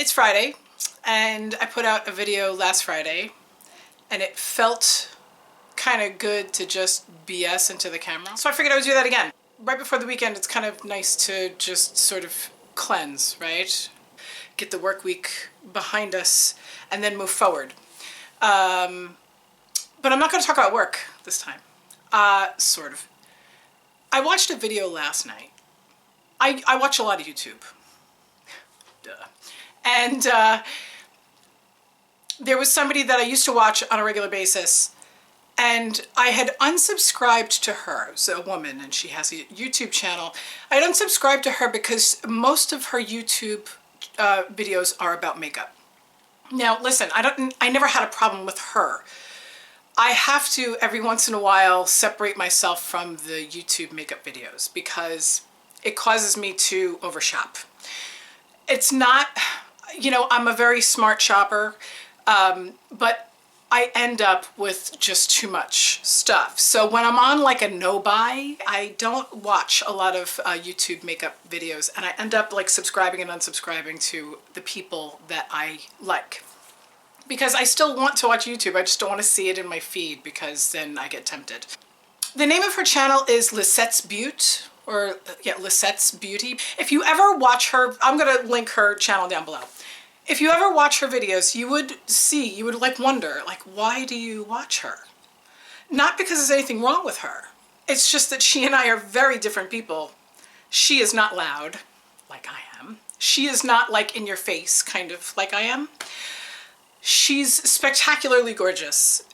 It's Friday, and I put out a video last Friday, and it felt kind of good to just BS into the camera. So I figured I would do that again. Right before the weekend, it's kind of nice to just sort of cleanse, right? Get the work week behind us and then move forward. But I'm not going to talk about work this time. Sort of. I watched a video last night. I watch a lot of YouTube. Duh. And there was somebody that I used to watch on a regular basis, and I had unsubscribed to her. So a woman, and she has a YouTube channel. I had unsubscribed to her because most of her YouTube videos are about makeup. Now listen, I never had a problem with her. I have to every once in a while separate myself from the YouTube makeup videos because it causes me to overshop. It's not, you know, I'm a very smart shopper, but I end up with just too much stuff. So when I'm on like a no buy, I don't watch a lot of YouTube makeup videos, and I end up like subscribing and unsubscribing to the people that I like. Because I still want to watch YouTube, I just don't want to see it in my feed because then I get tempted. The name of her channel is LisettesBeaute, or yeah, LisettesBeaute. If you ever watch her, I'm gonna link her channel down below. If you ever watch her videos, you would like wonder, like, why do you watch her? Not because there's anything wrong with her. It's just that she and I are very different people. She is not loud, like I am. She is not like in your face, kind of like I am. She's spectacularly gorgeous,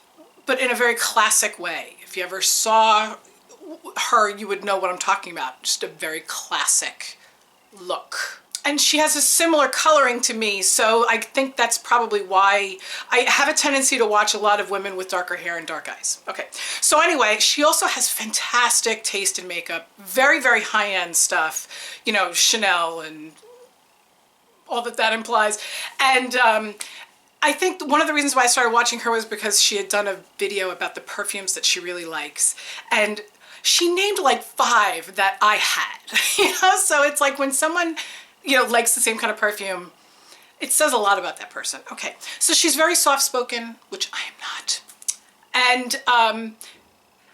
but in a very classic way. If you ever saw her, you would know what I'm talking about. Just a very classic look. And she has a similar coloring to me, so I think that's probably why I have a tendency to watch a lot of women with darker hair and dark eyes. Okay, so anyway, she also has fantastic taste in makeup, very, very high-end stuff, you know, Chanel and all that that implies. And I think one of the reasons why I started watching her was because she had done a video about the perfumes that she really likes. And she named like 5 that I had, you know? So it's like when someone, you know, likes the same kind of perfume, it says a lot about that person. Okay, so she's very soft-spoken, which I am not. And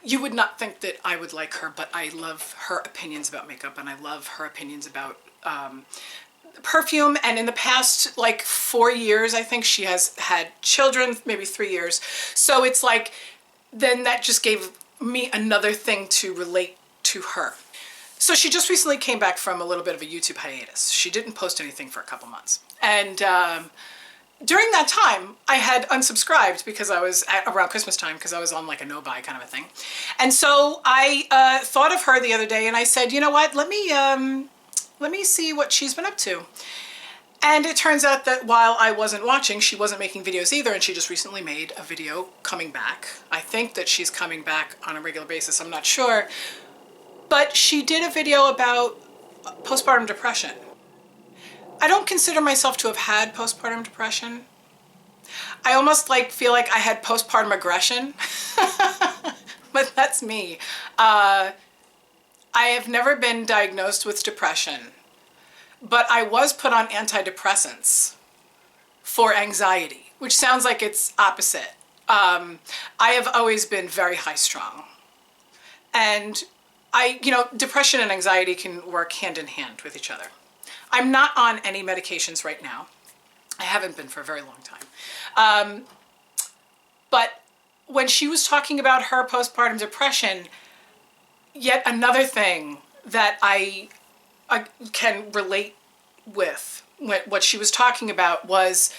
you would not think that I would like her, but I love her opinions about makeup, and I love her opinions about perfume. And in the past like 4 years, I think she has had children, maybe 3 years. So it's like, then that just gave me another thing to relate to her. So she just recently came back from a little bit of a YouTube hiatus. She didn't post anything for a couple months. And during that time, I had unsubscribed because I was around Christmas time, because I was on like a no-buy kind of a thing. And so I thought of her the other day, and I said, you know what, let me see what she's been up to. And it turns out that while I wasn't watching, she wasn't making videos either, and she just recently made a video coming back. I think that she's coming back on a regular basis, I'm not sure. But she did a video about postpartum depression. I don't consider myself to have had postpartum depression. I almost like feel like I had postpartum aggression, but that's me. I have never been diagnosed with depression, but I was put on antidepressants for anxiety, which sounds like it's opposite. I have always been very high-strung, and you know, depression and anxiety can work hand in hand with each other. I'm not on any medications right now. I haven't been for a very long time. But when she was talking about her postpartum depression, yet another thing that I can relate with what she was talking about was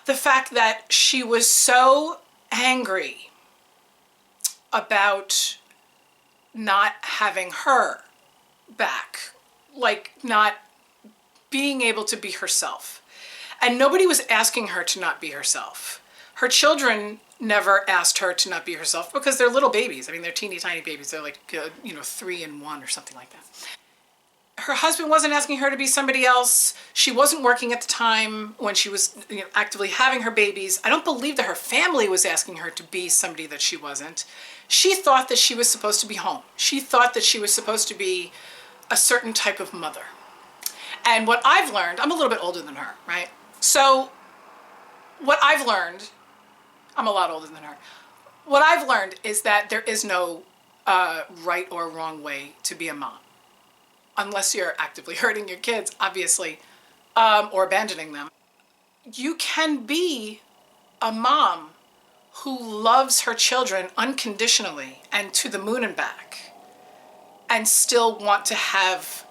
the fact that she was so angry about not having her back, like not being able to be herself. And nobody was asking her to not be herself. Her children never asked her to not be herself because they're little babies. I mean, they're teeny tiny babies. They're like, you know, 3 and 1 or something like that. Her husband wasn't asking her to be somebody else. She wasn't working at the time when she was, you know, actively having her babies. I don't believe that her family was asking her to be somebody that she wasn't. She thought that she was supposed to be home. She thought that she was supposed to be a certain type of mother. And what I've learned, I'm a little bit older than her, right? So what I've learned, I'm a lot older than her. What I've learned is that there is no right or wrong way to be a mom. Unless you're actively hurting your kids, obviously, or abandoning them. You can be a mom who loves her children unconditionally and to the moon and back, and still want to have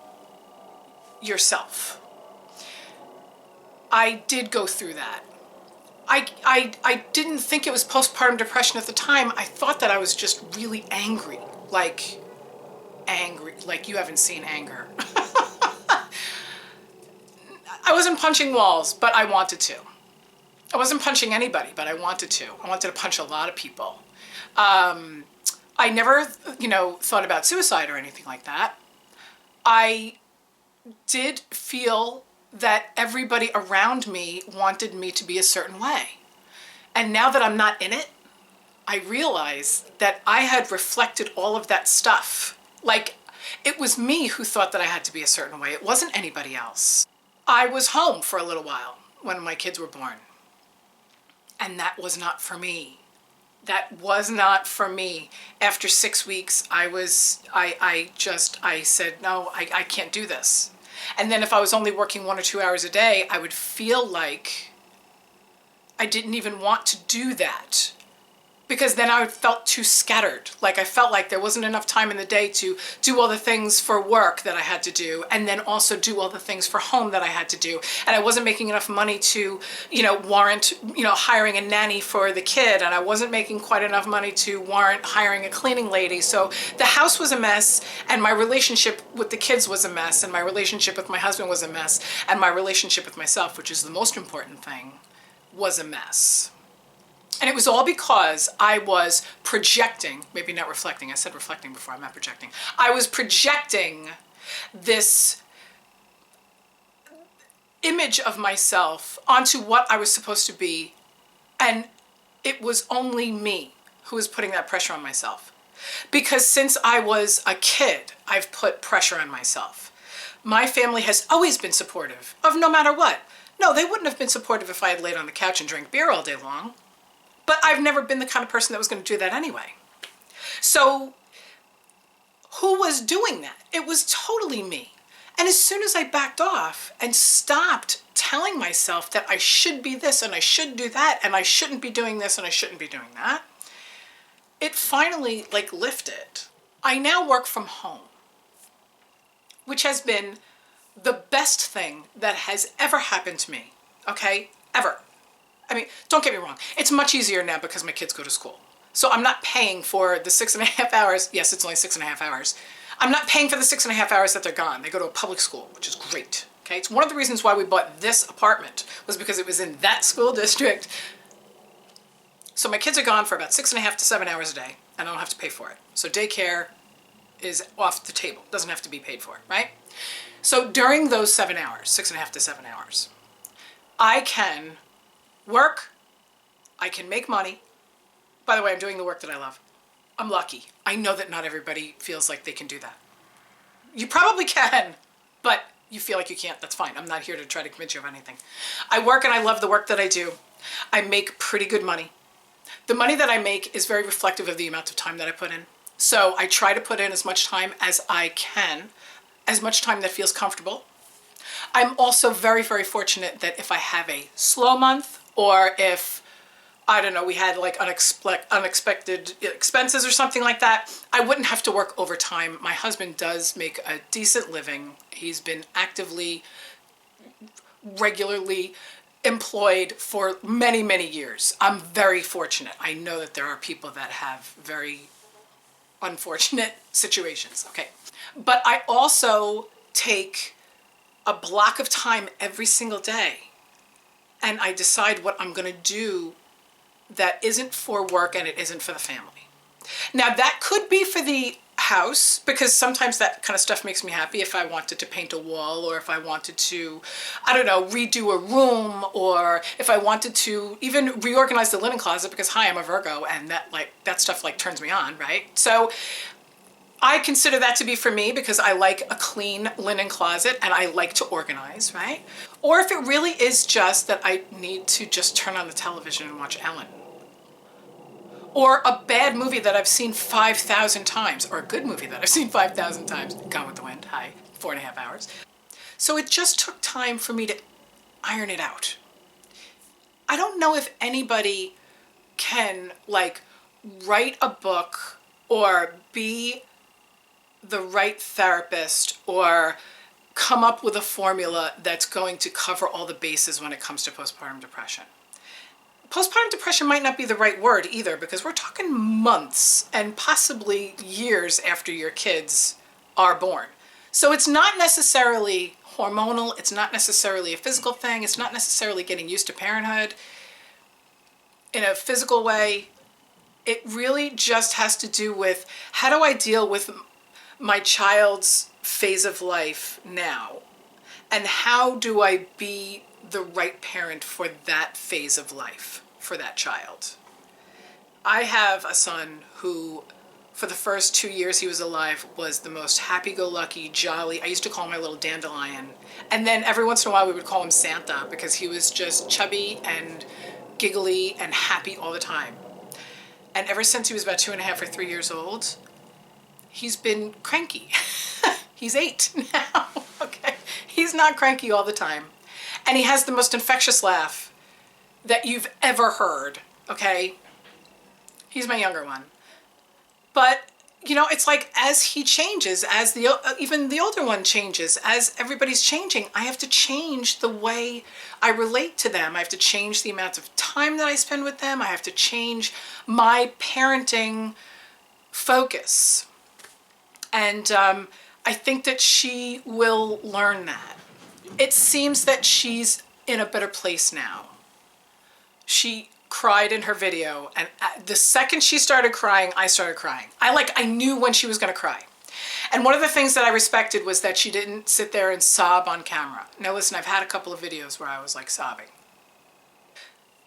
yourself. I did go through that. I didn't think it was postpartum depression at the time. I thought that I was just really angry, like you haven't seen anger. I wasn't punching walls, but I wanted to. I wasn't punching anybody, but I wanted to. I wanted to punch a lot of people. I never, thought about suicide or anything like that. I did feel that everybody around me wanted me to be a certain way. And now that I'm not in it, I realize that I had reflected all of that stuff. Like, it was me who thought that I had to be a certain way. It wasn't anybody else. I was home for a little while when my kids were born. And that was not for me. That was not for me. After 6 weeks, I said, no, I can't do this. And then if I was only working 1 or 2 hours a day, I would feel like I didn't even want to do that, because then I felt too scattered. Like I felt like there wasn't enough time in the day to do all the things for work that I had to do, and then also do all the things for home that I had to do. And I wasn't making enough money to, warrant, hiring a nanny for the kid. And I wasn't making quite enough money to warrant hiring a cleaning lady. So the house was a mess, and my relationship with the kids was a mess, and my relationship with my husband was a mess, and my relationship with myself, which is the most important thing, was a mess. And it was all because I was projecting, maybe not reflecting, I said reflecting before, I'm not projecting. I was projecting this image of myself onto what I was supposed to be, and it was only me who was putting that pressure on myself. Because since I was a kid, I've put pressure on myself. My family has always been supportive of no matter what. No, they wouldn't have been supportive if I had laid on the couch and drank beer all day long. But I've never been the kind of person that was going to do that anyway. So who was doing that? It was totally me. And as soon as I backed off and stopped telling myself that I should be this and I should do that and I shouldn't be doing this and I shouldn't be doing that, it finally lifted. I now work from home, which has been the best thing that has ever happened to me, okay? Ever. I mean, don't get me wrong. It's much easier now because my kids go to school. So I'm not paying for the 6.5 hours. Yes, it's only 6.5 hours. I'm not paying for the 6.5 hours that they're gone. They go to a public school, which is great. Okay, it's one of the reasons why we bought this apartment, was because it was in that school district. So my kids are gone for about 6.5 to 7 hours a day, and I don't have to pay for it. So daycare is off the table. Doesn't have to be paid for, right? So during those 7 hours, 6.5 to 7 hours, I can work, I can make money. By the way, I'm doing the work that I love. I'm lucky. I know that not everybody feels like they can do that. You probably can, but you feel like you can't. That's fine. I'm not here to try to convince you of anything. I work and I love the work that I do. I make pretty good money. The money that I make is very reflective of the amount of time that I put in. So I try to put in as much time as I can, as much time that feels comfortable. I'm also very, very fortunate that if I have a slow month, or if, I don't know, we had unexpected expenses or something like that, I wouldn't have to work overtime. My husband does make a decent living. He's been actively, regularly employed for many, many years. I'm very fortunate. I know that there are people that have very unfortunate situations, okay? But I also take a block of time every single day, and I decide what I'm going to do that isn't for work and it isn't for the family. Now that could be for the house, because sometimes that kind of stuff makes me happy. If I wanted to paint a wall, or if I wanted to, I don't know, redo a room, or if I wanted to even reorganize the linen closet, because hi, I'm a Virgo, and that stuff turns me on, right? So I consider that to be for me because I like a clean linen closet and I like to organize, right? Or if it really is just that I need to just turn on the television and watch Ellen. Or a bad movie that I've seen 5,000 times, or a good movie that I've seen 5,000 times. Gone with the Wind, hi, 4.5 hours. So it just took time for me to iron it out. I don't know if anybody can like write a book or be the right therapist or come up with a formula that's going to cover all the bases when it comes to postpartum depression. Postpartum depression might not be the right word either, because we're talking months and possibly years after your kids are born. So it's not necessarily hormonal, it's not necessarily a physical thing, it's not necessarily getting used to parenthood in a physical way. It really just has to do with, how do I deal with my child's phase of life now? And how do I be the right parent for that phase of life for that child? I have a son who, for the first 2 years he was alive, was the most happy-go-lucky, jolly. I used to call him my little dandelion. And then every once in a while we would call him Santa, because he was just chubby and giggly and happy all the time. And ever since he was about 2.5 or 3 years old, he's been cranky. He's 8 now, okay? He's not cranky all the time. And he has the most infectious laugh that you've ever heard, okay? He's my younger one. But, you know, it's like as he changes, as even the older one changes, as everybody's changing, I have to change the way I relate to them. I have to change the amount of time that I spend with them. I have to change my parenting focus. And I think that she will learn that. It seems that she's in a better place now. She cried in her video, and the second she started crying, I started crying. I knew when she was going to cry. And one of the things that I respected was that she didn't sit there and sob on camera. Now listen, I've had a couple of videos where I was like sobbing.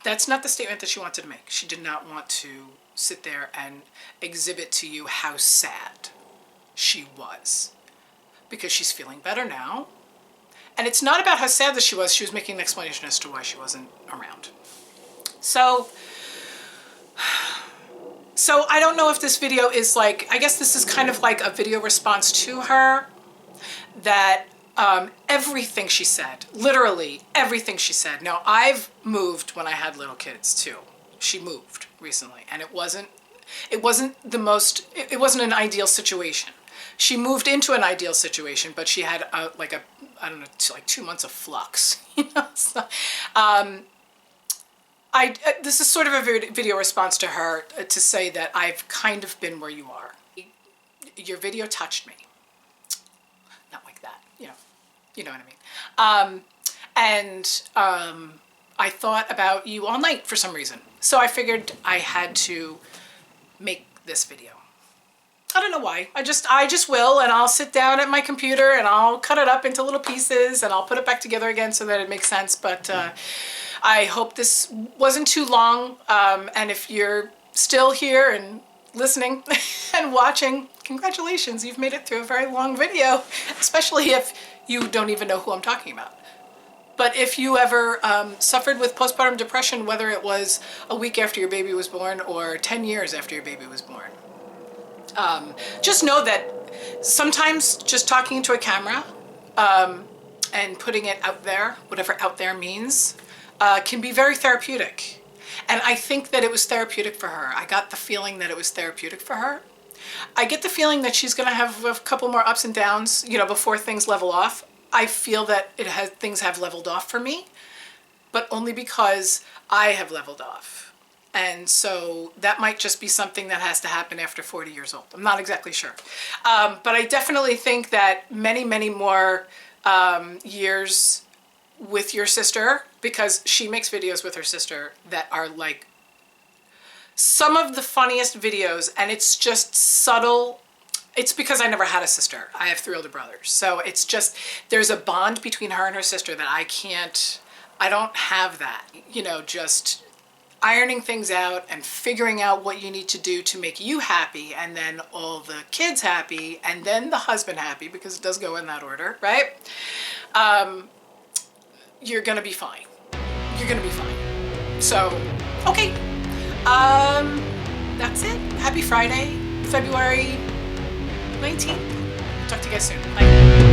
That's not the statement that she wanted to make. She did not want to sit there and exhibit to you how sad she was, because she's feeling better now. And it's not about how sad that she was making an explanation as to why she wasn't around. So I don't know if this video is like, I guess this is kind of like a video response to her, that everything she said, literally everything she said. Now, I've moved when I had little kids too. She moved recently, and it wasn't an ideal situation. She moved into an ideal situation, but she had I don't know, like 2 months of flux, you know. So, this is sort of a video response to her, to say that I've kind of been where you are. Your video touched me. Not like that, you know what I mean. I thought about you all night for some reason. So I figured I had to make this video. I don't know why. I just will, and I'll sit down at my computer and I'll cut it up into little pieces and I'll put it back together again so that it makes sense. But I hope this wasn't too long. And if you're still here and listening and watching, congratulations, you've made it through a very long video, especially if you don't even know who I'm talking about. But if you ever suffered with postpartum depression, whether it was a week after your baby was born or 10 years after your baby was born, just know that sometimes just talking to a camera and putting it out there, whatever out there means, can be very therapeutic. And I think that it was therapeutic for her. I got the feeling that it was therapeutic for her. I get the feeling that she's going to have a couple more ups and downs, you know, before things level off. I feel that things have leveled off for me, but only because I have leveled off. And so that might just be something that has to happen after 40 years old. I'm not exactly sure. But I definitely think that many, many more years with your sister, because she makes videos with her sister that are like some of the funniest videos, and it's just subtle. It's because I never had a sister. I have 3 older brothers. So it's just, there's a bond between her and her sister that I don't have that, you know, just ironing things out and figuring out what you need to do to make you happy, and then all the kids happy, and then the husband happy, because it does go in that order, right? You're gonna be fine. You're gonna be fine. So, okay. That's it. Happy Friday, February 19th. Talk to you guys soon. Bye.